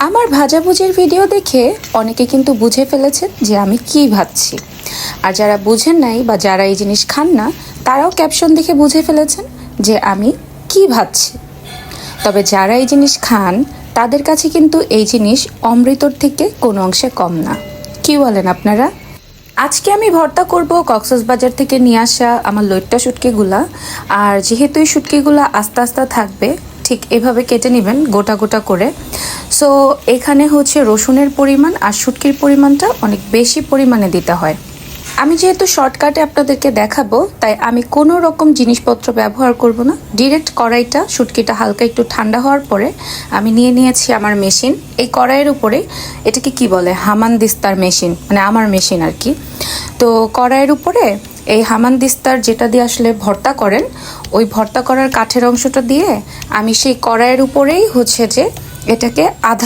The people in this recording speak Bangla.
আমার ভাজাভুজির ভিডিও দেখে অনেকে কিন্তু বুঝে ফেলেছেন যে আমি কি ভাজছি। আর যারা বুঝেন নাই বা যারা এই জিনিস খান না, তারাও ক্যাপশন দেখে বুঝে ফেলেছেন যে আমি কি ভাজছি। তবে যারা এই জিনিস খান তাদের কাছে কিন্তু এই জিনিস অমৃতর থেকে কোনো অংশে কম না। কি বলেন আপনারা? আজকে আমি ভর্তা করব কক্সবাজার থেকে নিয়ে আসা আমার লইট্টা শুটকিগুলা। আর যেহেতু এই শুটকিগুলা আস্তে আস্তে থাকবে, ঠিক এভাবে কেটে নেবেন গোটা গোটা করে। সো এখানে হচ্ছে রসুনের পরিমাণ আর শুটকির পরিমাণটা অনেক বেশি পরিমাণে দিতে হয়। আমি যেহেতু শর্টকাটে আপনাদেরকে দেখাবো, তাই আমি কোনো রকম জিনিসপত্র ব্যবহার করব না। ডিরেক্ট কড়াইটা, শুটকিটা হালকা একটু ঠান্ডা হওয়ার পরে আমি নিয়ে নিয়েছি আমার মেশিন। এই কড়াইয়ের উপরে এটাকে কি বলে, হামানদিস্তার মেশিন, মানে আমার মেশিন আর কি। তো কড়াইয়ের উপরে এই হামানদিস্তার যেটা দিয়ে আসলে ভর্তা করেন, ওই ভর্তা করার কাঠের অংশটা দিয়ে আমি সেই কড়াইয়ের উপরেই হচ্ছে যে এটাকে আধা